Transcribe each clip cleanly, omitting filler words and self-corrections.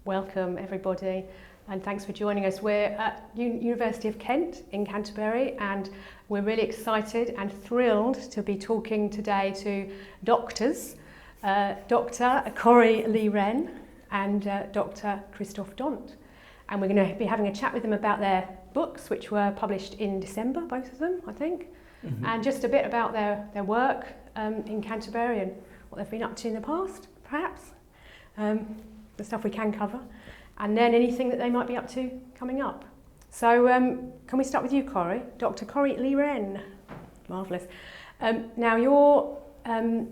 Welcome everybody, and thanks for joining us. We're at University of Kent in Canterbury, and we're really excited and thrilled to be talking today to doctors, Dr. Lee Wrenn and Dr. Kristof Dhont. And we're going to be having a chat with them about their books, which were published in December, both of them, I think, and just a bit about their work in Canterbury and what they've been up to in the past, perhaps, the stuff we can cover, and then anything that they might be up to coming up. So can we start with you, Corrie? Dr. Lee Wrenn. Marvellous. Now you're hang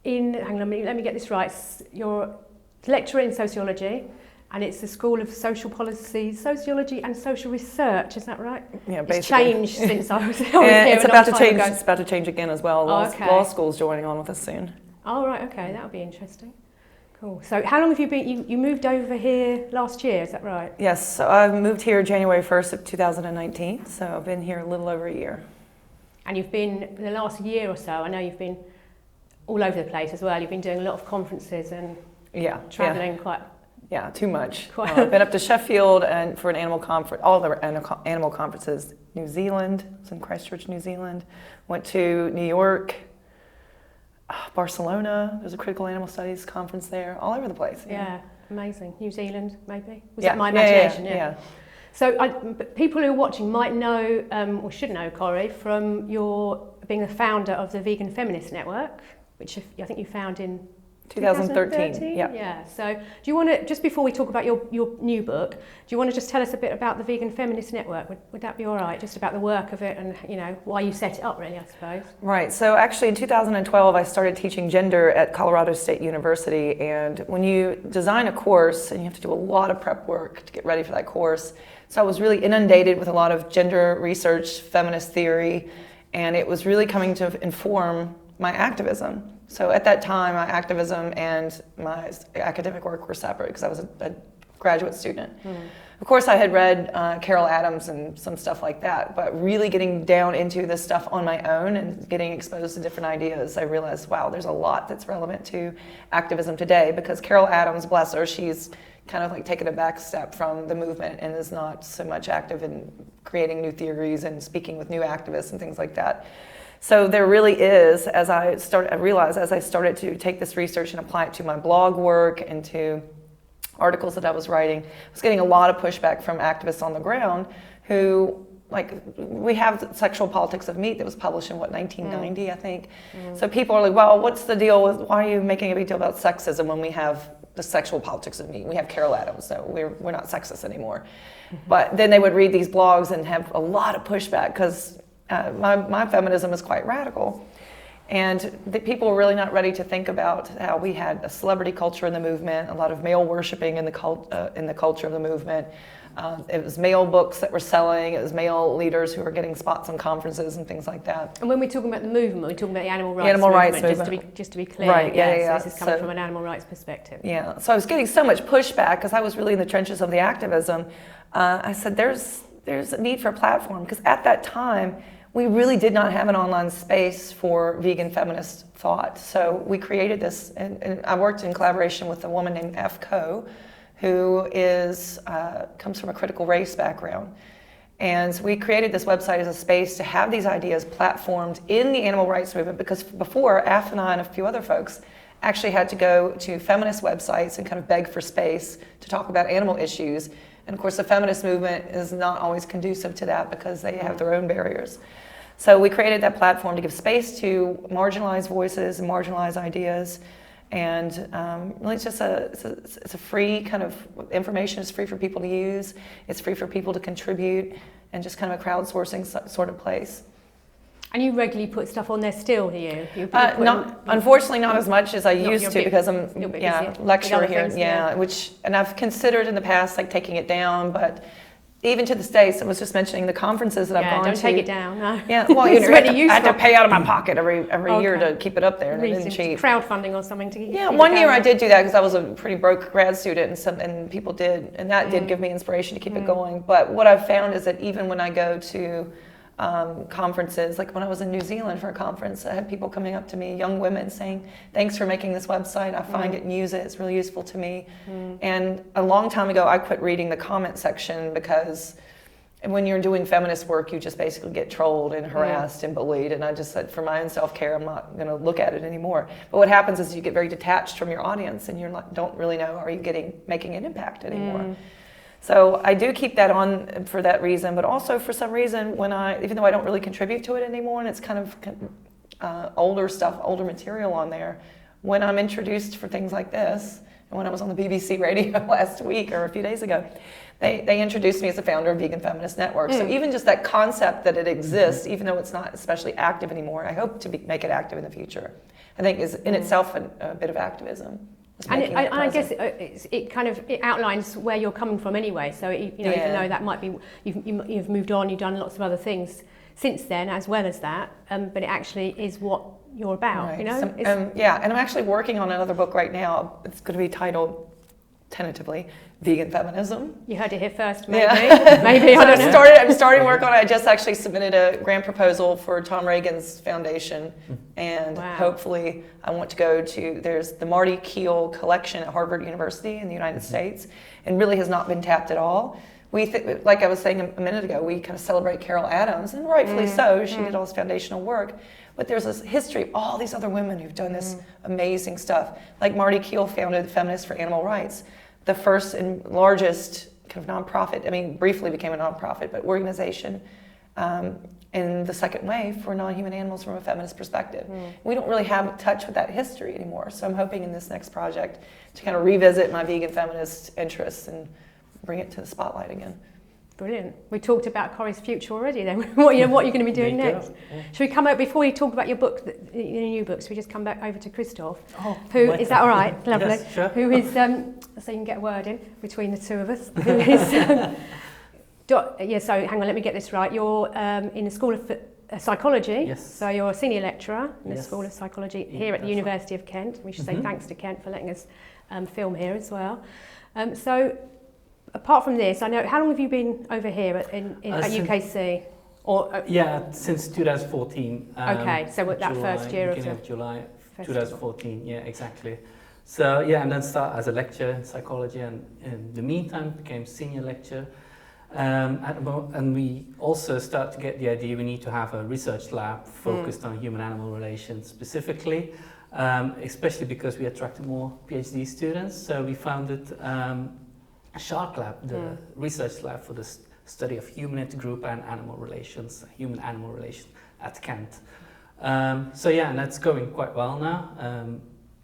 on, let me get this right. You're a lecturer in sociology, and it's the School of Social Policy, Sociology and Social Research, is that right? Yeah, basically. It's changed since I was here. It's about to change. It's about to change again as well. Law school's joining on with us soon. Oh, right, okay, that'll be interesting. Cool. So how long have you been, you moved over here last year, is that right? Yes, so I moved here January 1st of 2019, so I've been here a little over a year. And you've been, the last year or so, I know you've been all over the place as well. You've been doing a lot of conferences and travelling quite... Yeah, too much. I've been up to Sheffield and for an animal conference, all the animal conferences. New Zealand, I was in Christchurch, New Zealand. Went to New York, Barcelona. There's a critical animal studies conference there. All over the place. Yeah, amazing. New Zealand, maybe? Was that my imagination? Yeah. So people who are watching might know, or should know, Corrie, from your being the founder of the Vegan Feminist Network, which I think you found in 2013. Yeah. So do you want to, just before we talk about your new book, do you want to just tell us a bit about the Vegan Feminist Network? Would that be all right? Just about the work of it and, why you set it up, really, I suppose. Right. So actually in 2012, I started teaching gender at Colorado State University. And when you design a course, and you have to do a lot of prep work to get ready for that course, so I was really inundated with a lot of gender research, feminist theory, and it was really coming to inform my activism. So at that time, my activism and my academic work were separate because I was a graduate student. Of course, I had read Carol Adams and some stuff like that, but really getting down into this stuff on my own and getting exposed to different ideas, I realized, wow, there's a lot that's relevant to activism today, because Carol Adams, bless her, she's kind of like taken a back step from the movement and is not so much active in creating new theories and speaking with new activists and things like that. So there really is, I realized as I started to take this research and apply it to my blog work and to articles that I was writing, I was getting a lot of pushback from activists on the ground who, we have Sexual Politics of Meat that was published in 1990, I think. So people are like, well, what's the deal with, why are you making a big deal about sexism when we have the Sexual Politics of Meat? We have Carol Adams, so we're not sexist anymore. But then they would read these blogs and have a lot of pushback because my feminism is quite radical, and the people were really not ready to think about how we had a celebrity culture in the movement, a lot of male worshiping in the culture of the movement. It was male books that were selling. It was male leaders who were getting spots on conferences and things like that. And when we're talking about the movement, we're talking about the animal rights movement. Just to be clear, right? Yeah. So this is coming from an animal rights perspective. Yeah. So I was getting so much pushback because I was really in the trenches of the activism. I said, there's a need for a platform, because at that time, we really did not have an online space for vegan feminist thought. So we created this, and I worked in collaboration with a woman named F. Coe, who comes from a critical race background. And we created this website as a space to have these ideas platformed in the animal rights movement, because before, Af and I and a few other folks actually had to go to feminist websites and kind of beg for space to talk about animal issues. And of course, the feminist movement is not always conducive to that because they have their own barriers. So we created that platform to give space to marginalized voices and marginalized ideas. And really it's just it's a free kind of information. It's free for people to use. It's free for people to contribute, and just kind of a crowdsourcing sort of place. And you regularly put stuff on there still, do you? Unfortunately, not as much as I used to, because I'm lecturer here. And I've considered in the past taking it down, but even to this day, someone was just mentioning the conferences that I've gone to. Don't take it down, no. Yeah, well, I had to pay out of my pocket every year to keep it up there, and it isn't cheap. Crowdfunding or something to keep it one year I did do that because I was a pretty broke grad student, and people did, and that did give me inspiration to keep it going. But what I've found is that even when I go to conferences. Like when I was in New Zealand for a conference, I had people coming up to me, young women, saying, "Thanks for making this website. I find it and use it. It's really useful to me." And a long time ago, I quit reading the comment section because when you're doing feminist work, you just basically get trolled and harassed and bullied. And I just said, for my own self-care, I'm not going to look at it anymore. But what happens is you get very detached from your audience, and you don't really know, are you making an impact anymore? So I do keep that on for that reason, but also for some reason, even though I don't really contribute to it anymore, and it's kind of older stuff, older material on there, when I'm introduced for things like this, and when I was on the BBC radio last week or a few days ago, they introduced me as the founder of Vegan Feminist Network. So even just that concept that it exists, even though it's not especially active anymore, I hope to make it active in the future. I think is in itself a bit of activism. And I guess it outlines where you're coming from anyway. So even though that might be you've moved on, you've done lots of other things since then as well as that, but it actually is what you're about. Right. You know. And I'm actually working on another book right now. It's going to be titled, tentatively, Vegan Feminism. You heard it here first, maybe. Maybe So I don't know. I'm starting work on it. I just actually submitted a grant proposal for Tom Reagan's foundation, and hopefully I want to go to, there's the Marty Keel collection at Harvard University in the United States, and really has not been tapped at all. Like I was saying a minute ago, we kind of celebrate Carol Adams, and rightfully so. She did all this foundational work. But there's this history of all these other women who've done this amazing stuff. Like Marty Keel founded Feminists for Animal Rights, the first and largest kind of nonprofit, I mean, briefly became a nonprofit, but organization in the second wave for non-human animals from a feminist perspective. We don't really have touch with that history anymore. So I'm hoping in this next project to kind of revisit my vegan feminist interests and bring it to the spotlight again. Brilliant. We talked about Corrie's future already then. what you're going to be doing next. Should we come out, before you talk about your book, your new books, should we just come back over to Kristof? Who, is that all right? Lovely. Yes, sure. Who is, so you can get a word in between the two of us. Who is, so hang on, let me get this right. You're in the School of Psychology. Yes. So you're a senior lecturer in the Yes. School of Psychology here at the University of Kent. We should say thanks to Kent for letting us film here as well. So apart from this, I know, how long have you been over here at UKC? Or since 2014. Okay, so that July, first year beginning of July 2014. Yeah, exactly. So and then start as a lecturer in psychology, and in the meantime became senior lecturer. And we also start to get the idea we need to have a research lab focused on human-animal relations specifically, especially because we attracted more PhD students. So we founded Shark Lab, the research lab for the study of human intergroup and animal relations, human-animal relations at Kent. And that's going quite well now,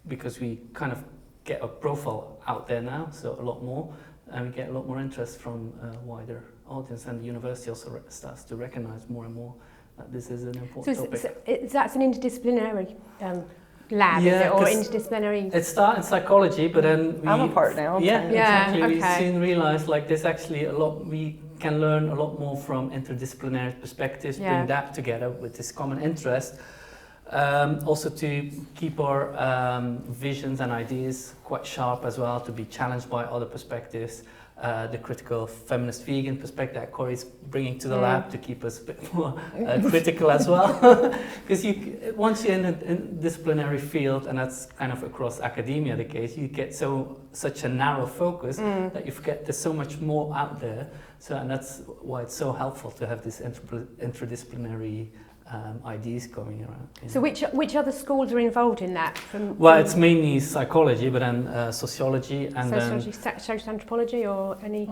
because we kind of get a profile out there now, so a lot more, and we get a lot more interest from a wider audience, and the university also starts to recognize more and more that this is an important topic. So that's an interdisciplinary lab, is it, or interdisciplinary? It started in psychology, but then I'm a part now. Exactly. Okay. We soon realized there's actually a lot we can learn a lot more from interdisciplinary perspectives, bring that together with this common interest. Also to keep our visions and ideas quite sharp as well, to be challenged by other perspectives. The critical feminist vegan perspective that Corey's bringing to the lab to keep us a bit more critical as well. Because once you're in a disciplinary field, and that's kind of across academia the case, you get such a narrow focus that you forget there's so much more out there. And that's why it's so helpful to have this interdisciplinary ideas going around. So which other schools are involved in that? It's mainly psychology, but then sociology and sociology, social anthropology, or any?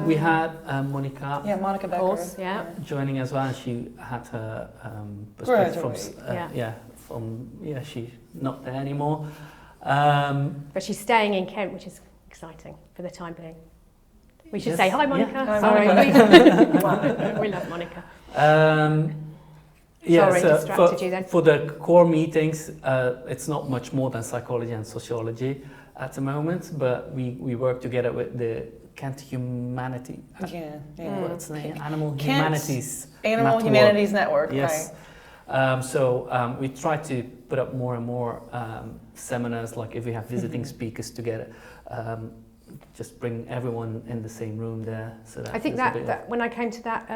We had Monica. Yeah, Monica Becker. Course, joining as well, and she had her perspective from she's not there anymore. But she's staying in Kent, which is exciting for the time being. We should say hi, Monica. Hi, Sorry, Monica. we love Monica. Sorry, distracted you then. For the core meetings, it's not much more than psychology and sociology at the moment, but we work together with the Kent Humanity. What's the name? Animal Humanities. Animal Humanities Network. Yes. Right. We try to put up more and more seminars, like if we have visiting speakers together. Just bring everyone in the same room there. So that I think that when I came to that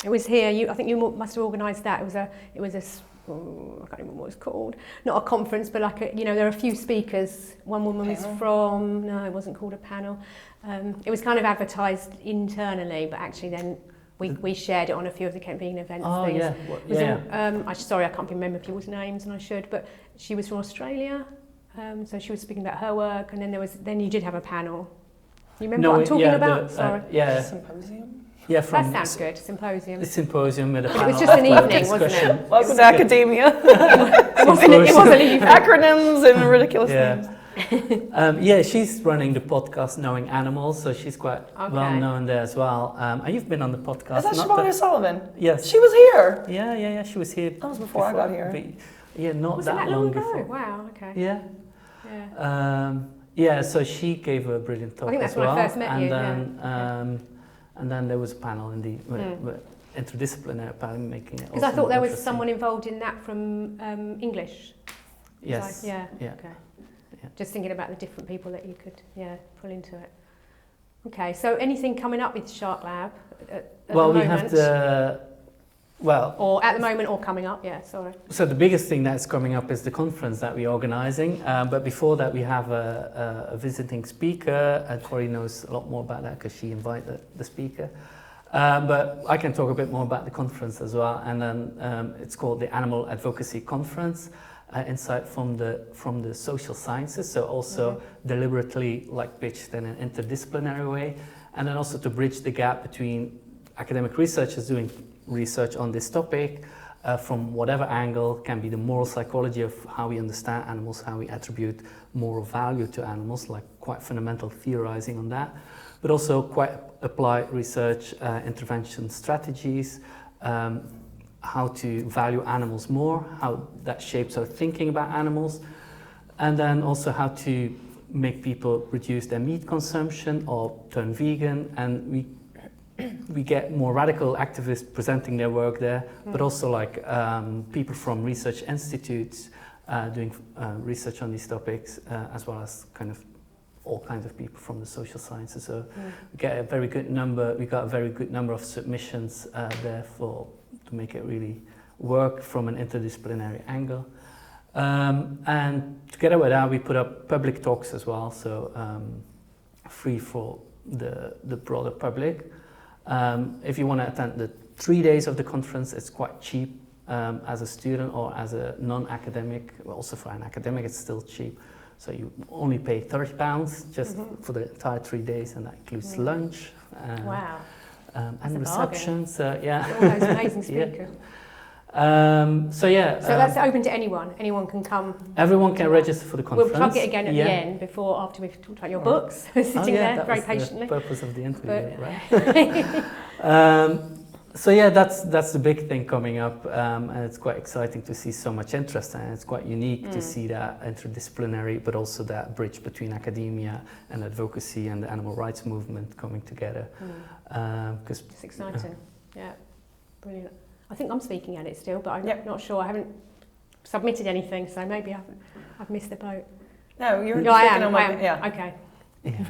It was here. I think you must have organised that. It was a I can't remember what it was called. Not a conference, but like there are a few speakers. One woman was from. No, it wasn't called a panel. It was kind of advertised internally, but actually then we shared it on a few of the Kent Vegan events. Oh things. yeah. Sorry, I can't remember people's names, and I should. But she was from Australia, so she was speaking about her work, and then you did have a panel. You remember what I'm talking about? Sorry. Symposium. Yeah, that sounds good. Symposium. The symposium with a panel. It was just an evening, wasn't it? Welcome to academia. It wasn't an evening. Acronyms and ridiculous things. She's running the podcast Knowing Animals, so she's quite well known there as well. And you've been on the podcast. Is that Siobhan O'Sullivan? Yes. She was here. Yeah. She was here. That was before I got here. Not that long ago. Before. Wow. Okay. Yeah. So she gave a brilliant talk. I think that's when I first met you. And then there was a panel in the interdisciplinary panel making it. Because I thought there was someone involved in that from English. Yes. Okay. Yeah. Just thinking about the different people that you could pull into it. Okay. So anything coming up with Shark Lab at the moment? We have or at the moment or coming up. Yeah. Sorry. So the biggest thing that's coming up is the conference that we're organising. But before that, we have a visiting speaker, and Corey knows a lot more about that because she invited the speaker. But I can talk a bit more about the conference as well. And then it's called the Animal Advocacy Conference, insight from the social sciences. So also deliberately pitched in an interdisciplinary way, and then also to bridge the gap between academic researchers doing research on this topic from whatever angle, can be the moral psychology of how we understand animals, how we attribute moral value to animals, like quite fundamental theorizing on that, but also quite applied research, intervention strategies, how to value animals more, how that shapes our thinking about animals, and then also how to make people reduce their meat consumption or turn vegan. And we get more radical activists presenting their work there, but also people from research institutes doing research on these topics, as well as kind of all kinds of people from the social sciences. So we got a very good number of submissions there to make it really work from an interdisciplinary angle. And together with that, we put up public talks as well, so free for the broader public. If you want to attend the 3 days of the conference, it's quite cheap as a student or as a non-academic. Well, also for an academic, it's still cheap. So you only pay £30 just for the entire 3 days, and that includes lunch. Wow. And reception. So all those amazing speakers. So that's open to anyone. Anyone can come. Everyone can register for the conference. We'll plug it again at the end after we've talked about your books, sitting there very patiently. The purpose of the interview, right? That's the big thing coming up, and it's quite exciting to see so much interest, and it's quite unique to see that interdisciplinary, but also that bridge between academia and advocacy and the animal rights movement coming together. It's exciting. Brilliant. I think I'm speaking at it still, but I'm not sure. I haven't submitted anything, so maybe I've missed the boat. No, you're I am. Okay.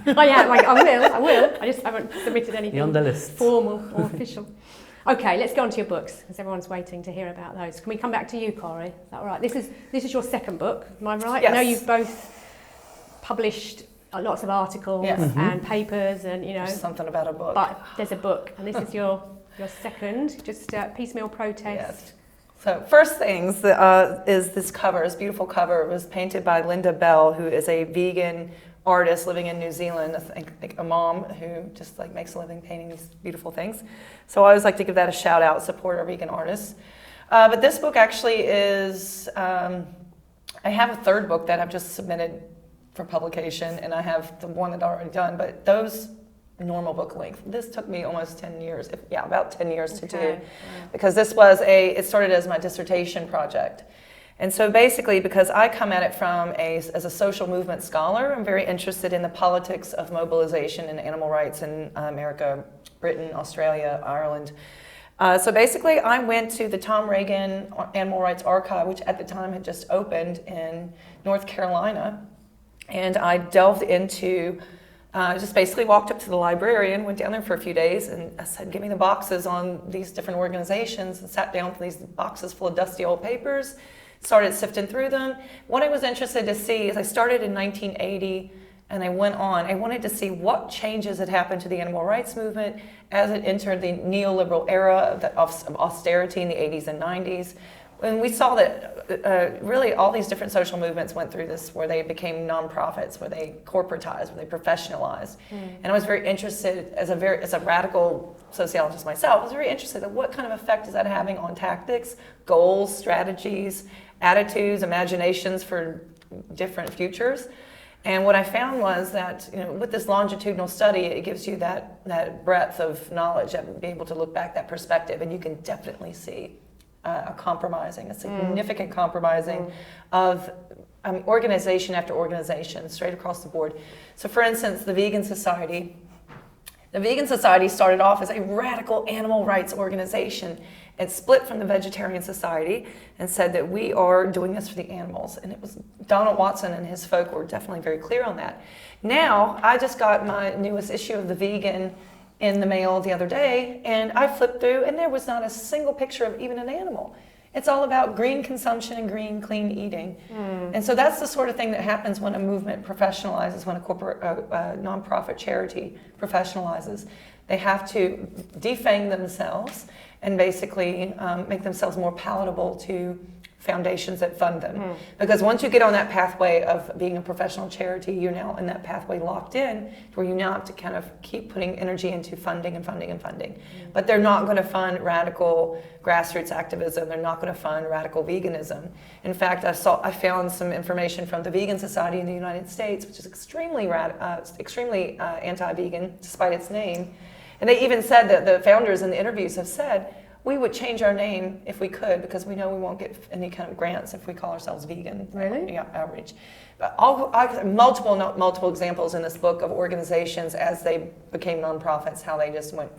I will. I just haven't submitted anything. You're on the list. Formal or official. Okay, let's go on to your books, because everyone's waiting to hear about those. Can we come back to you, Corey? Is that all right? This is your second book, am I right? Yes. I know you've both published lots of articles and papers, and There's something about a book. But there's a book, and this is your second, just Piecemeal Protest. Yes. So first things is this cover, this beautiful cover. It was painted by Linda Bell, who is a vegan artist living in New Zealand. I think a mom who just makes a living painting these beautiful things. So I always like to give that a shout out, support our vegan artists. But this book actually is, I have a third book that I've just submitted for publication, and I have the one that I've already done, but those normal book length. This took me almost 10 years, about 10 years to do, because this was it started as my dissertation project. And so basically, because I come at it as a social movement scholar, I'm very interested in the politics of mobilization and animal rights in America, Britain, Australia, Ireland. So basically, I went to the Tom Reagan Animal Rights Archive, which at the time had just opened in North Carolina, and I delved into I just basically walked up to the librarian, went down there for a few days, and I said, give me the boxes on these different organizations, and sat down with these boxes full of dusty old papers, started sifting through them. What I was interested to see is I started in 1980, and I went on. I wanted to see what changes had happened to the animal rights movement as it entered the neoliberal era of austerity in the 80s and 90s. And we saw that really all these different social movements went through this, where they became nonprofits, where they corporatized, where they professionalized. And I was very interested, as a radical sociologist myself, I was very interested in what kind of effect is that having on tactics, goals, strategies, attitudes, imaginations for different futures. And what I found was that, with this longitudinal study, it gives you that breadth of knowledge, that be able to look back, that perspective, and you can definitely see a significant compromising of organization after organization, straight across the board. So for instance, the Vegan Society started off as a radical animal rights organization. It split from the Vegetarian Society and said that we are doing this for the animals. And it was Donald Watson and his folk were definitely very clear on that. Now, I just got my newest issue of the Vegan in the mail the other day, and I flipped through, and there was not a single picture of even an animal. It's all about green consumption and green, clean eating. And so that's the sort of thing that happens when a movement professionalizes, when a corporate, nonprofit charity professionalizes. They have to defang themselves and basically make themselves more palatable to foundations that fund them. Because once you get on that pathway of being a professional charity, you're now in that pathway locked in, where you now have to kind of keep putting energy into funding and funding and funding. But they're not going to fund radical grassroots activism. They're not going to fund radical veganism. In fact, I found some information from the Vegan Society in the United States, which is extremely anti-vegan, despite its name. And they even said that the founders in the interviews have said, we would change our name if we could, because we know we won't get any kind of grants if we call ourselves vegan. Really? Yeah, outreach. But multiple examples in this book of organizations as they became nonprofits, how they just went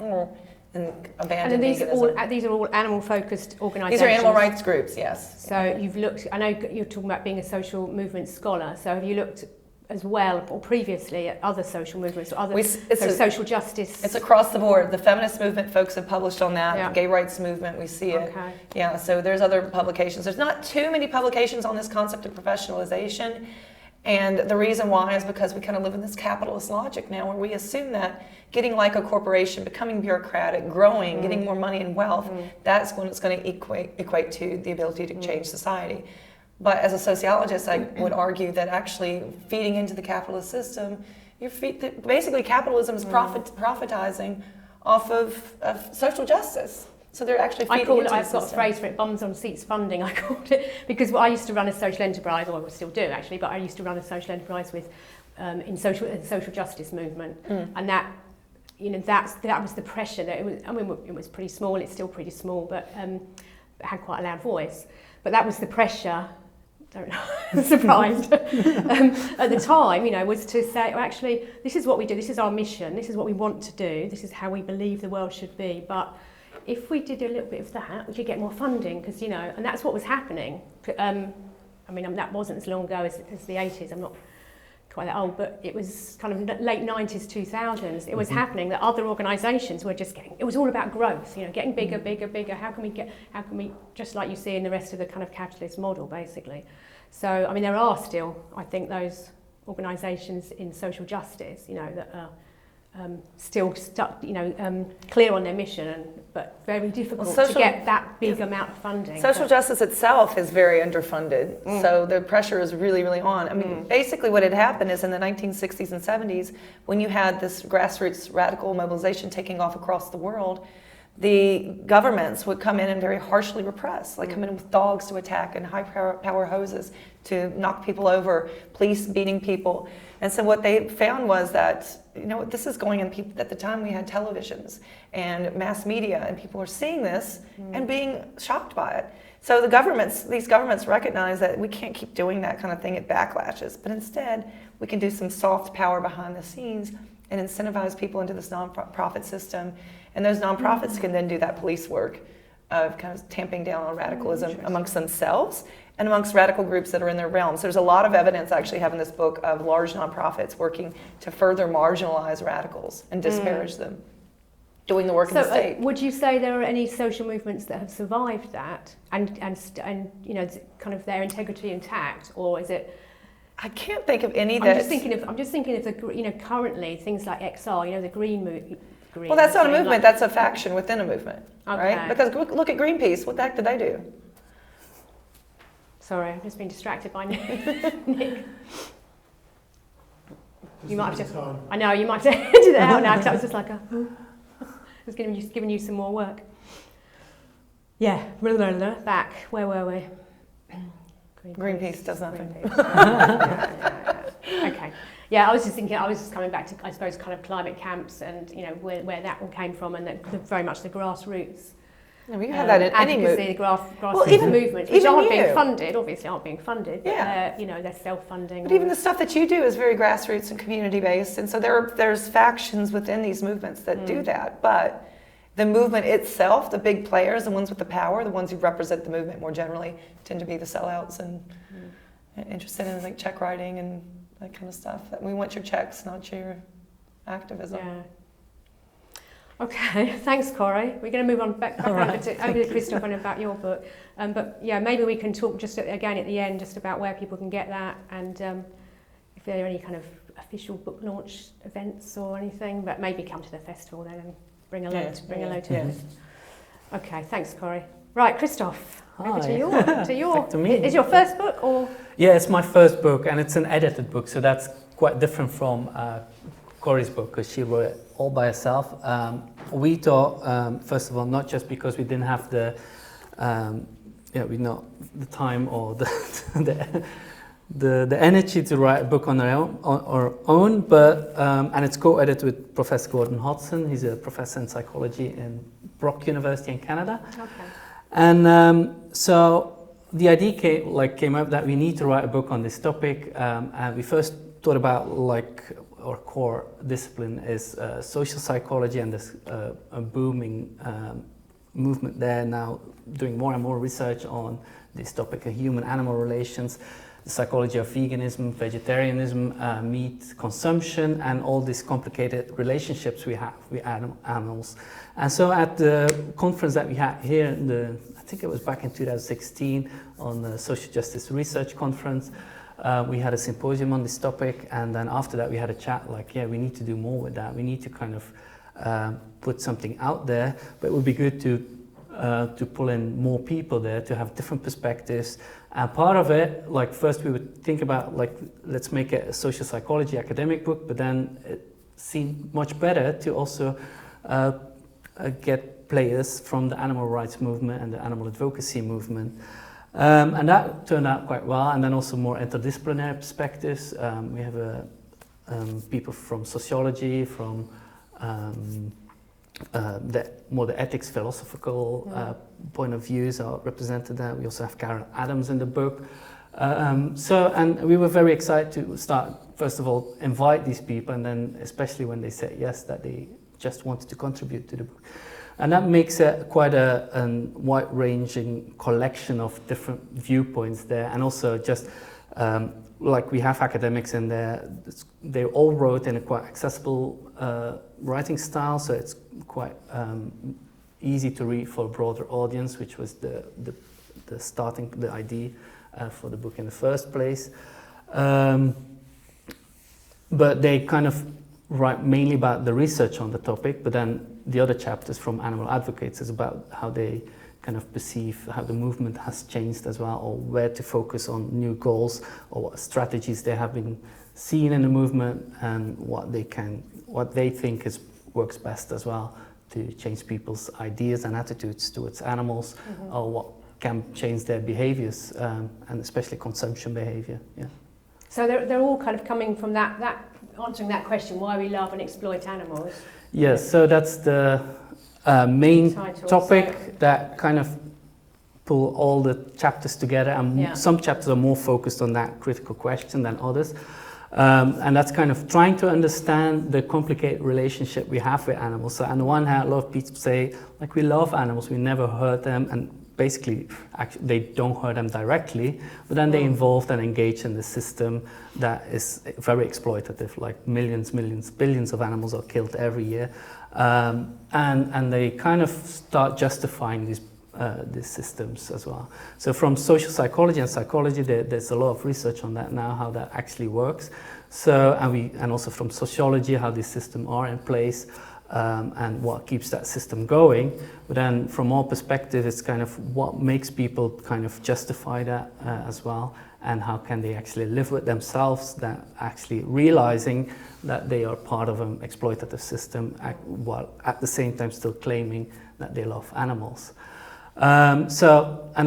and abandoned veganism. And these are all animal-focused organisations. These are animal rights groups, yes. So you've looked. I know you're talking about being a social movement scholar. So have you looked as well, or previously, at other social movements, or other social justice? It's across the board. The feminist movement folks have published on that. Yeah. The gay rights movement, we see it. Okay. Yeah, so there's other publications. There's not too many publications on this concept of professionalization. And the reason why is because we kind of live in this capitalist logic now, where we assume that getting like a corporation, becoming bureaucratic, growing, getting more money and wealth, that's when it's going to equate to the ability to change society. But as a sociologist, I would argue that actually feeding into the capitalist system, basically capitalism is profitizing off of social justice. So they're actually feeding into the system. I've got a phrase for it, bums on seats funding, I called it, because I used to run a social enterprise, or I still do actually, but I used to run a social enterprise with in social justice movement, and that was the pressure that it was pretty small. It's still pretty small, but it had quite a loud voice. But that was the pressure. Don't know, I'm surprised. At the time, was to say, well, actually, this is what we do. This is our mission. This is what we want to do. This is how we believe the world should be. But if we did a little bit of that, we could get more funding, because and that's what was happening. That wasn't as long ago as the 80s. I'm not quite that old, but it was kind of late 90s, 2000s. It was happening that other organisations were just it was all about growth, getting bigger, bigger, bigger. How can we, just like you see in the rest of the kind of capitalist model, basically. So, there are still, I think, those organisations in social justice, that are still stuck, clear on their mission, but very difficult to get that big amount of funding. Social justice itself is very underfunded, so the pressure is really, really on. Basically what had happened is in the 1960s and 70s, when you had this grassroots radical mobilization taking off across the world, the governments would come in and very harshly repress, like come in with dogs to attack and high power hoses to knock people over, police beating people. And so what they found was that, this is going on. People at the time, we had televisions and mass media, and people are seeing this and being shocked by it. So these governments recognize that we can't keep doing that kind of thing. It backlashes, but instead we can do some soft power behind the scenes and incentivize people into this nonprofit system. And those nonprofits can then do that police work of kind of tamping down on radicalism amongst themselves, and amongst radical groups that are in their realms. There's a lot of evidence, I actually have in this book, of large nonprofits working to further marginalize radicals and disparage them, doing the work in the state. Would you say there are any social movements that have survived that and you know, kind of their integrity intact, or is it? I can't think of any that. I'm just thinking of the, you know, currently things like XR, you know, the Green movement. Well, that's not a movement. That's a faction within a movement, okay. right? Because look at Greenpeace. What the heck did they do? Sorry, I've just been distracted by Nick. You might have to. I know you might have to edit it out now because I was just like, I was giving you some more work. Yeah, back. Where were we? Greenpeace does nothing. Okay. Yeah, I was just coming back to, I suppose, kind of climate camps and, you know, where that all came from, and very much the grassroots. We have that in any movement. The grassroots movements, which aren't being funded, obviously aren't being funded, but you know, they're self-funding. But even the stuff that you do is very grassroots and community-based, and so there's factions within these movements that do that, but the movement itself, the big players, the ones with the power, the ones who represent the movement more generally, tend to be the sellouts and interested in like check writing and that kind of stuff. We want your checks, not your activism. Yeah. Okay, thanks, Corey. We're going to move on back over to Kristof and about your book. But yeah, maybe we can talk just again at the end just about where people can get that, and if there are any kind of official book launch events or anything. But maybe come to the festival then and bring a load to it. Okay, thanks, Corey. Right, Kristof. Over to your. Back to me. Is your first book or? Yeah, it's my first book, and it's an edited book, so that's quite different from Corey's book, because she wrote it all by herself. We thought, first of all, not just because we didn't have the, not the time or the energy to write a book on our own, but and it's co-edited with Professor Gordon Hodson. He's a professor in psychology in Brock University in Canada. Okay. And so the idea came up that we need to write a book on this topic, and we first thought about our core discipline is social psychology, and there's a booming movement there now doing more and more research on this topic of human-animal relations, the psychology of veganism, vegetarianism, meat consumption, and all these complicated relationships we have with animals. And so at the conference that we had here, I think it was back in 2016, on the Social Justice Research Conference, we had a symposium on this topic, and then after that we had a chat we need to do more with that. We need to kind of put something out there, but it would be good to pull in more people there to have different perspectives. And part of it, first we would think about let's make it a social psychology academic book, but then it seemed much better to also get players from the animal rights movement and the animal advocacy movement. And that turned out quite well, and then also more interdisciplinary perspectives. We have people from sociology, from the ethics, philosophical point of views are represented there. We also have Karen Adams in the book. And we were very excited to start, first of all, invite these people, and then especially when they said yes, that they just wanted to contribute to the book. And that makes it quite a wide-ranging collection of different viewpoints there, and also just we have academics in there. They all wrote in a quite accessible writing style, so it's quite easy to read for a broader audience, which was the idea for the book in the first place. But they kind of write mainly about the research on the topic, but then the other chapters from animal advocates is about how they kind of perceive how the movement has changed as well, or where to focus on new goals, or what strategies they have been seen in the movement, and what they think works best as well to change people's ideas and attitudes towards animals, or what can change their behaviors, and especially consumption behavior. Yeah. So they're all kind of coming from that answering that question, why we love and exploit animals. Yes, so that's the main topic that kind of pull all the chapters together, and some chapters are more focused on that critical question than others. And that's kind of trying to understand the complicated relationship we have with animals. So on the one hand, a lot of people say, we love animals, we never hurt them, basically, they don't hurt them directly, but then they involved and engage in the system that is very exploitative, like millions, billions of animals are killed every year. And they kind of start justifying these systems as well. So from social psychology and psychology, there's a lot of research on that now, how that actually works. So, and also from sociology, how these systems are in place, and what keeps that system going. But then from our perspective, it's kind of what makes people kind of justify that as well, and how can they actually live with themselves, that actually realizing that they are part of an exploitative system, while at the same time still claiming that they love animals. And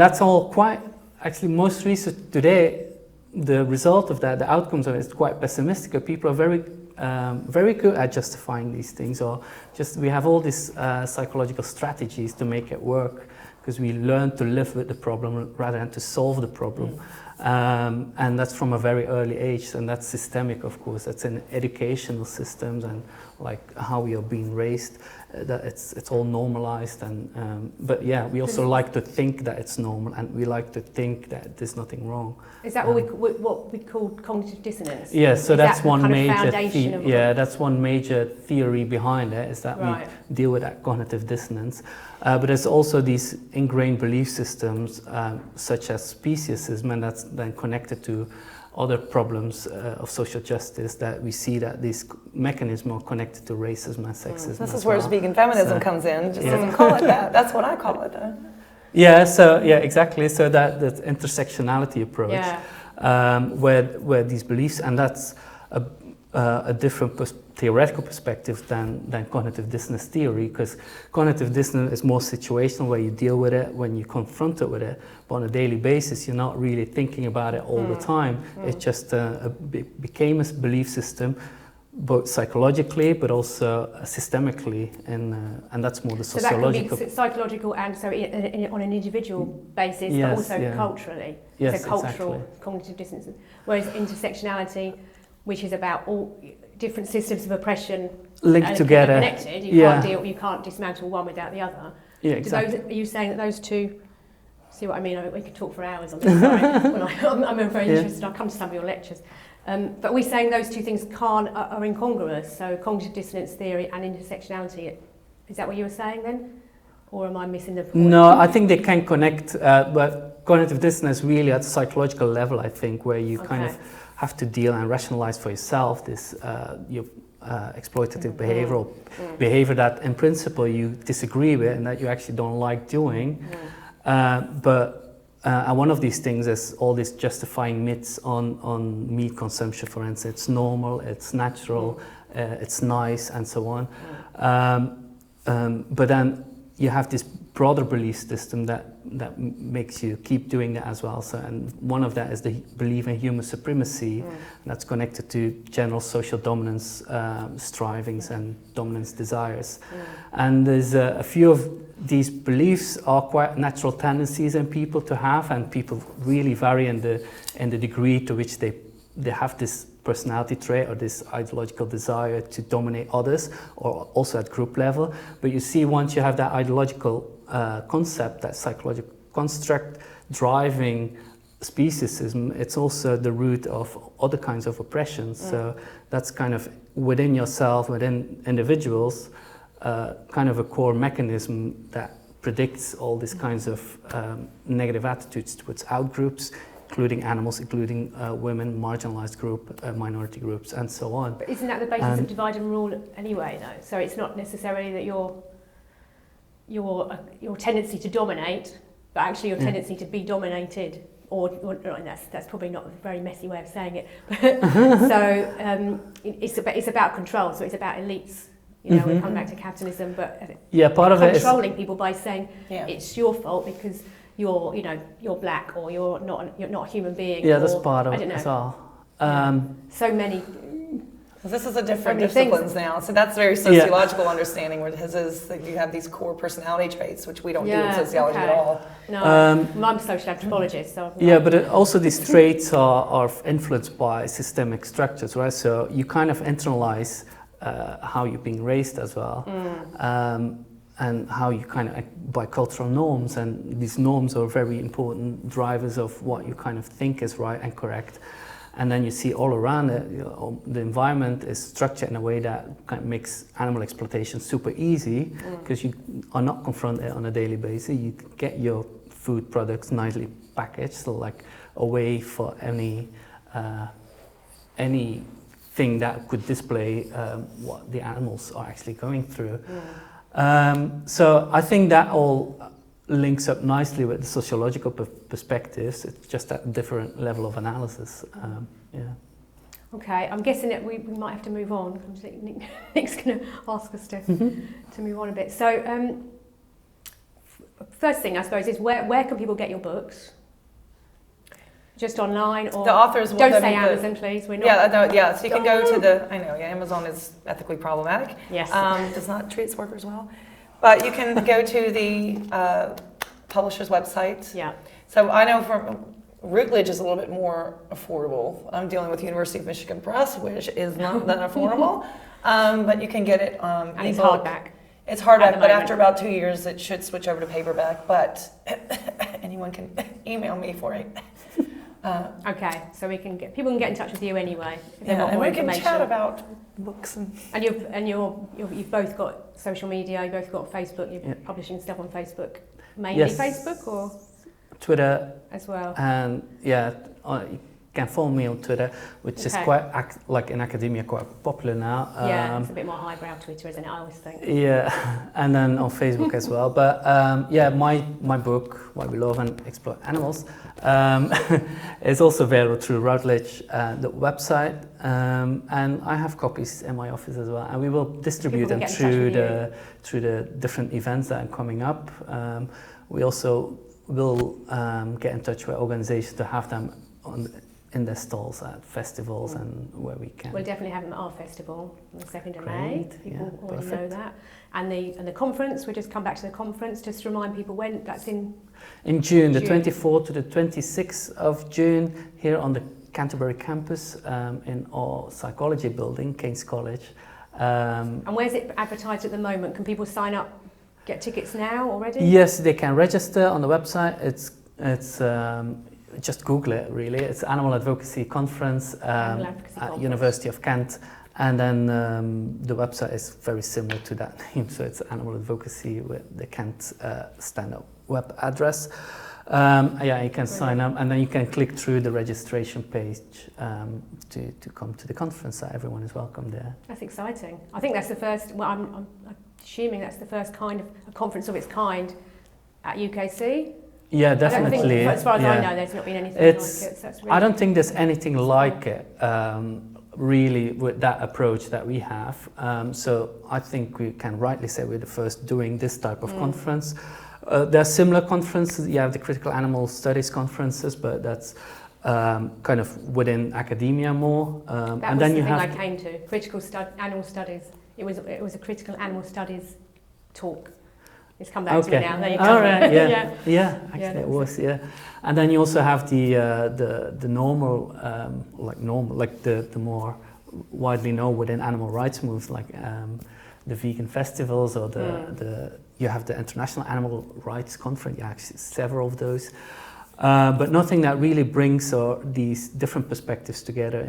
that's all quite, actually most research today, the result of that, the outcomes of it is quite pessimistic. People are very good at justifying these things, or just we have all these psychological strategies to make it work, because we learn to live with the problem rather than to solve the problem. And that's from a very early age, and that's systemic, of course. That's in educational systems and like how we are being raised. That it's all normalized, and but yeah, we also like to think that it's normal, and we like to think that there's nothing wrong. Is that what we call cognitive dissonance? Yeah, so that's one major. That's one major theory behind it, is that we deal with that cognitive dissonance. But there's also these ingrained belief systems, such as speciesism, and that's then connected to other problems of social justice, that we see that these mechanisms are connected to racism and sexism. This is where vegan feminism comes in. Just doesn't call it that. That's what I call it, though. Yeah. So exactly. So that intersectionality approach, where these beliefs, and that's a different theoretical perspective than cognitive dissonance theory, because cognitive dissonance is more situational, where you deal with it when you confront it with it, but on a daily basis you're not really thinking about it all the time. It just became a belief system, both psychologically but also systemically, and that's more the sociological. So that can be psychological, and so on an individual basis, but also culturally. Yes, so cultural exactly. Cognitive dissonance. Whereas intersectionality, which is about all different systems of oppression linked together, connected. You can't dismantle one without the other. Yeah, exactly. Are you saying that those two? See what I mean? We could talk for hours on this. Sorry. I'm very interested. I'll come to some of your lectures. But we're saying those two things are incongruous. So cognitive dissonance theory and intersectionality. Is that what you were saying then? Or am I missing the point? No, I think they can connect, but cognitive dissonance really at a psychological level, I think, where you kind of have to deal and rationalize for yourself this your exploitative behavior that in principle you disagree with and that you actually don't like doing. But one of these things is all these justifying myths on meat consumption, for instance. It's normal, it's natural, it's nice, and so on. But then you have this broader belief system that makes you keep doing that as well. So, and one of that is the belief in human supremacy. That's connected to general social dominance strivings and dominance desires. And there's a few of these beliefs are quite natural tendencies in people to have, and people really vary in the degree to which they have this personality trait or this ideological desire to dominate others, or also at group level. But you see, once you have that ideological concept, that psychological construct driving speciesism, it's also the root of other kinds of oppressions. So that's kind of within yourself, within individuals, kind of a core mechanism that predicts all these kinds of negative attitudes towards outgroups, including animals, including women, marginalized group, minority groups, and so on. But isn't that the basis of divide and rule anyway, though? So it's not necessarily that your tendency to dominate, but actually your tendency to be dominated, or that's probably not a very messy way of saying it. So it's about control. So it's about elites. You know, we come back to capitalism, but part of it is controlling people by saying it's your fault because you're black, or you're not a human being. Yeah, that's part of it as well. So many. This is a different disciplines now, so that's very sociological understanding. Where his is that you have these core personality traits, which we don't do in sociology at all. No, I'm a social anthropologist, so. But also these traits are influenced by systemic structures, right? So you kind of internalize how you're being raised as well. and how you kind of by cultural norms, and these norms are very important drivers of what you kind of think is right and correct. And then you see all around it, you know, the environment is structured in a way that kind of makes animal exploitation super easy, because you are not confronted on a daily basis. You get your food products nicely packaged, so like away for anything that could display what the animals are actually going through. So I think that all links up nicely with the sociological perspectives. It's just a different level of analysis. Okay, I'm guessing that we might have to move on. I'm just thinking Nick's going to ask us to move on a bit. So first thing I suppose is where can people get your books? Just online, or the authors will don't say Amazon, please. We're not. So you can go to the. I know, Amazon is ethically problematic. Yes. Does not treat its workers well, but you can go to the publisher's website. Yeah. So I know from Routledge is a little bit more affordable. I'm dealing with University of Michigan Press, which is not that affordable, but you can get it and it's ebook. hardback. It's hardback, but after about 2 years, it should switch over to paperback. But anyone can email me for it. Okay, so people can get in touch with you anyway if they want and more we can information. chat about books and you've both got social media. You've both got Facebook. You're publishing stuff on Facebook, mainly Facebook or Twitter as well. And you can follow me on Twitter, which is quite like in academia quite popular now. It's a bit more highbrow Twitter, isn't it? I always think. Yeah, and then on Facebook as well. But my book, Why We Love and Exploit Animals, is also available through Routledge, the website, and I have copies in my office as well. And we will distribute them through the different events that are coming up. We also will get in touch with organizations to have them in their stalls at festivals and where we can. We'll definitely have them at our festival on the 2nd of May. People already know that. And the conference, we'll just come back to the conference, just to remind people when that's in June, the 24th to the 26th of June, here on the Canterbury campus in our psychology building, King's College. And where's it advertised at the moment? Can people sign up, get tickets now already? Yes, they can register on the website. It's just Google it, really. It's Animal Advocacy Conference at University of Kent. And then the website is very similar to that name. So it's Animal Advocacy with the Kent stand-up web address. You can sign up, and then you can click through the registration page to come to the conference. So everyone is welcome there. That's exciting. I think that's the first, I'm assuming that's the first kind of a conference of its kind at UKC. Yeah, definitely. I don't think, as far as I know, there's not been anything like it. So that's really I don't think there's anything like it, really, with that approach that we have. So I think we can rightly say we're the first doing this type of conference. There are similar conferences. You have the Critical Animal Studies conferences, but that's kind of within academia more. That was the thing I came to, Critical Animal Studies. It was a Critical Animal Studies talk. It's come back to me now. There you go. All right, actually it was, And then you also have the normal, the more widely known within animal rights moves, like the vegan festivals or you have the International Animal Rights Conference. Yeah, actually several of those, but nothing that really brings these different perspectives together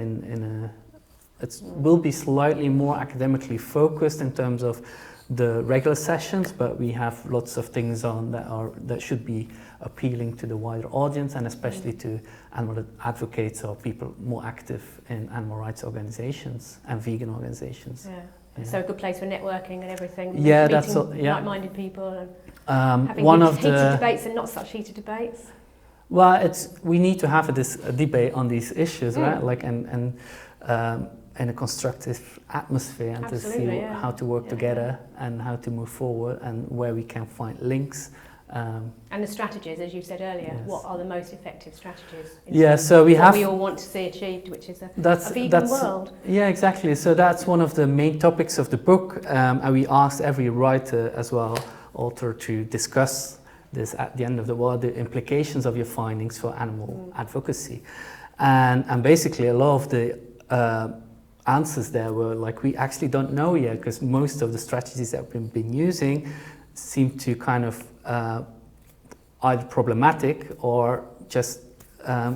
it will be slightly more academically focused in terms of the regular sessions, but we have lots of things on that should be appealing to the wider audience, and especially to animal advocates or people more active in animal rights organizations and vegan organizations. Yeah. So a good place for networking and everything. Yeah, that's all. Yeah. Like-minded people and having heated debates and not such heated debates. Well, we need to have a debate on these issues, right? Like and in a constructive atmosphere, and to see how to work together and how to move forward, and where we can find links. And the strategies, as you said earlier, what are the most effective strategies? So we have. We all want to see achieved, which is a vegan world. Yeah, exactly. So that's one of the main topics of the book, and we asked every writer as well, author, to discuss this at the end of the implications of your findings for animal advocacy, and basically a lot of the answers there were like, we actually don't know yet, because most of the strategies that we've been using seem to kind of either problematic or just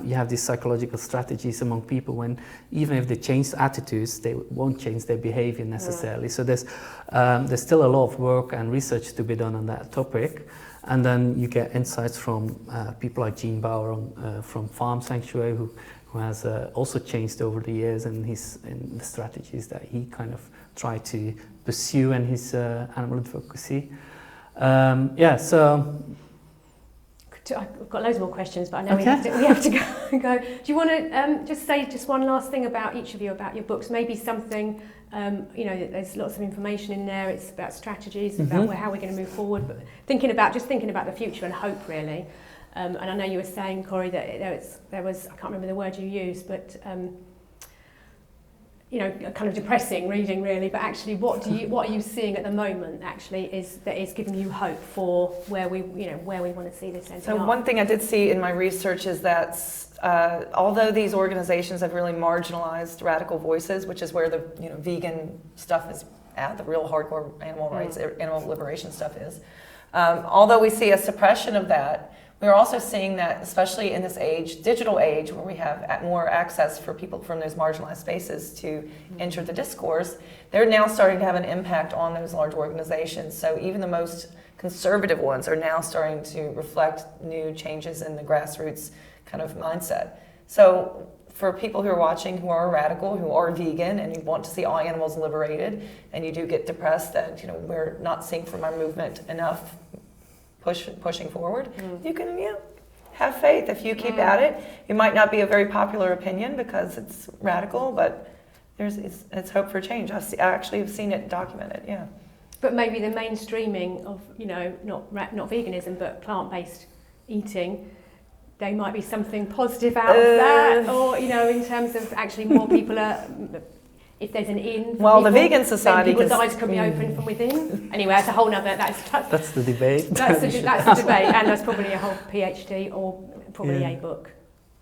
you have these psychological strategies among people when even if they change attitudes, they won't change their behavior necessarily. So there's still a lot of work and research to be done on that topic. And then you get insights from people like Gene Bauer from Farm Sanctuary, who has also changed over the years in the strategies that he kind of tried to pursue in his animal advocacy. So I've got loads more questions, but I know we have to go. Do you want to just say just one last thing about each of you, about your books? Maybe something, there's lots of information in there. It's about strategies, about how we're going to move forward, but thinking about the future and hope, really. And I know you were saying, Corey, that there was, I can't remember the word you used, but kind of depressing reading, really. But actually, what are you seeing at the moment? Actually, that is giving you hope for where we want to see this ending up. So one thing I did see in my research is that although these organizations have really marginalized radical voices, which is where the vegan stuff is at, the real hardcore animal rights, animal liberation stuff is. Although we see a suppression of that, we're also seeing that, especially in this digital age, where we have more access for people from those marginalized spaces to enter the discourse, they're now starting to have an impact on those large organizations. So even the most conservative ones are now starting to reflect new changes in the grassroots kind of mindset. So for people who are watching who are radical, who are vegan, and you want to see all animals liberated, and you do get depressed that we're not seeing from our movement enough pushing forward, you can have faith. If you keep at it, it might not be a very popular opinion because it's radical, but it's hope for change. I actually have seen it documented. But maybe the mainstreaming of not veganism but plant-based eating, there might be something positive out of that, or in terms of actually more people are. If there's an in for people, the vegan society, people's eyes could be open from within. Anyway, that's a whole nother. That's the debate. That's the debate, and that's probably a whole PhD or probably a book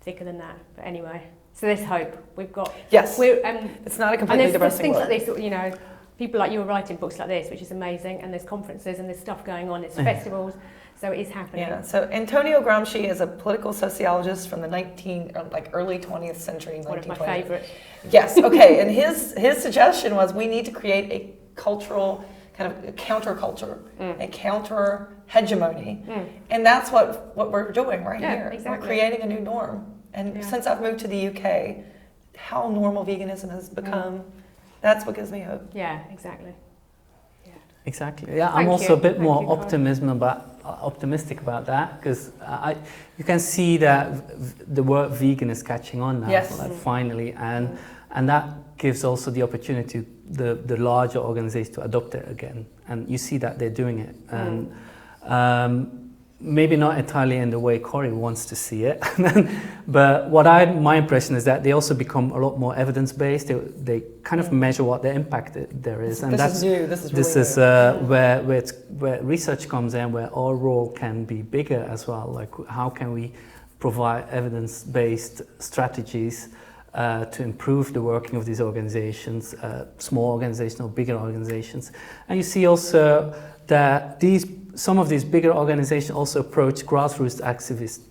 thicker than that. But anyway, so there's hope. We've got. Yes. It's not a completely depressing book. And there's things like this, people like you are writing books like this, which is amazing, and there's conferences and there's stuff going on. There's festivals. So it is happening. Yeah. So Antonio Gramsci is a political sociologist from the early 20th century. One of my favourites. Yes. Okay. And his suggestion was we need to create a cultural kind of counterculture, a counter hegemony, and that's what we're doing here. Exactly. We're creating a new norm. And since I've moved to the UK, how normal veganism has become, that's what gives me hope. Yeah. Exactly. Exactly. Yeah, I'm also a bit more optimistic about that because you can see that the word vegan is catching on now, finally, and that gives also the opportunity to the larger organizations to adopt it again, and you see that they're doing it, and maybe not entirely in the way Corey wants to see it, but my impression is that they also become a lot more evidence-based. They kind of measure what the impact there is, and this is new. This is where research comes in, where our role can be bigger as well. Like how can we provide evidence-based strategies to improve the working of these organizations, small organizations or bigger organizations, and you see also that some of these bigger organizations also approach grassroots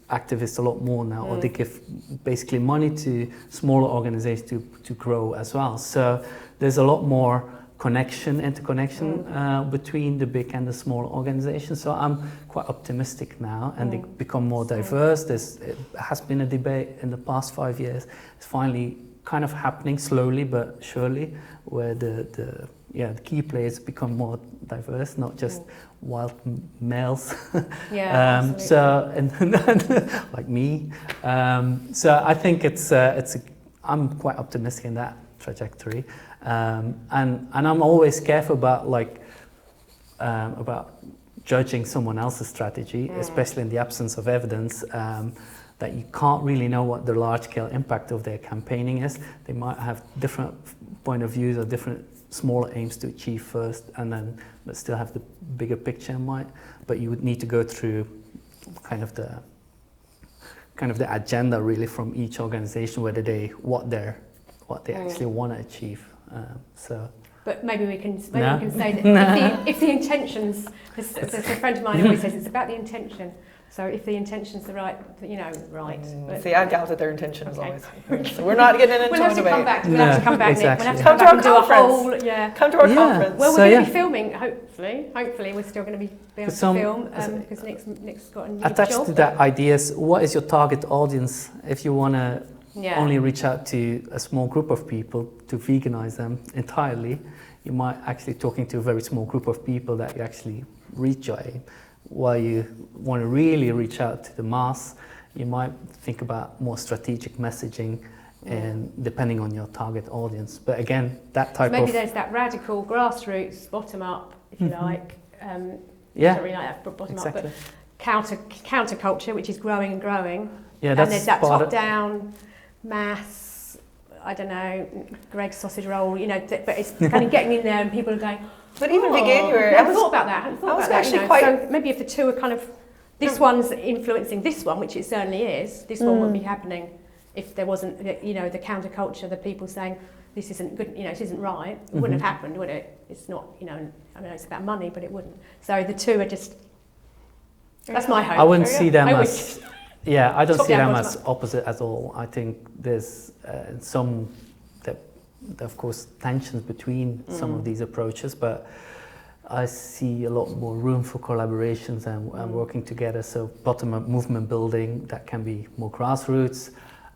activists a lot more now, or they give basically money to smaller organizations to grow as well. So there's a lot more interconnection between the big and the small organizations. So I'm quite optimistic now, and they become more diverse. It has been a debate in the past 5 years. It's finally kind of happening slowly but surely, where the key players become more diverse, not just wild males. So like me. So I think I'm quite optimistic in that trajectory, and I'm always careful about judging someone else's strategy, especially in the absence of evidence. That you can't really know what the large-scale impact of their campaigning is. They might have different point of views or different smaller aims to achieve first, but still have the bigger picture in mind. But you would need to go through kind of the agenda really from each organization, what they actually want to achieve. But maybe we can say that No. if the intentions, as a friend of mine always says, it's about the intention. So if the intention's right. But, see, I doubt that their intention is always. So we're not getting into we'll have to come back. We'll have to come back, exactly. Nick. We'll have to come back and do a whole. Come to our conference. Well, we're going to be filming. Hopefully, we're still going to be able to film because Nick's got a new attached job. to that ideas, what is your target audience if you want to only reach out to a small group of people to veganize them entirely? You might actually talking to a very small group of people that you actually reach your aim. While you want to really reach out to the mass, you might think about more strategic messaging and depending on your target audience. But again, that type maybe there's that radical grassroots, bottom up, if you like. Not really like that, but bottom up, but counterculture, which is growing and growing. Yeah, and there's that top down mass. I don't know, Greg's sausage roll. But it's kind of getting in there, and people are going. But even Veganuary, I hadn't thought about that. So maybe if the two are kind of, this one's influencing this one, which it certainly is. This one wouldn't be happening if there wasn't, the counterculture, the people saying this isn't good, this isn't right. It wouldn't have happened, would it? It's not, I know it's about money, but it wouldn't. So the two are just. That's my hope. I wouldn't see them as. I don't see them as bottom opposite at all. I think there's some. Of course, tensions between some of these approaches, but I see a lot more room for collaborations and working together. So bottom-up movement building that can be more grassroots,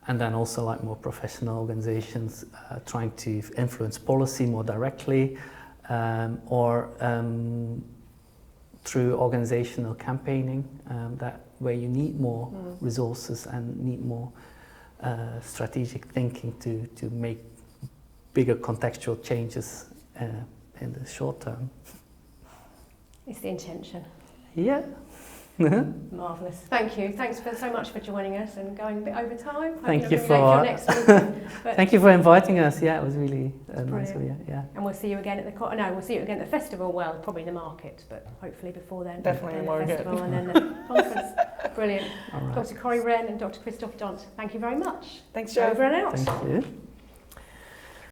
and then also like more professional organizations trying to influence policy more directly, or through organizational campaigning. That where you need more resources and need more strategic thinking to make bigger contextual changes in the short term. It's the intention. Yeah. Marvellous. Thank you. Thanks so much for joining us and going a bit over time. Thank you for thank you for inviting us. Yeah, it was really nice of you. Yeah. And we'll see you again at we'll see you again at the festival. Well, probably the market, but hopefully before then. Definitely more the festival and then the conference. Brilliant. Right. Dr. Lee Wrenn and Dr. Kristof Dhont. Thank you very much. Thanks, Jo. Over and out. Thank you.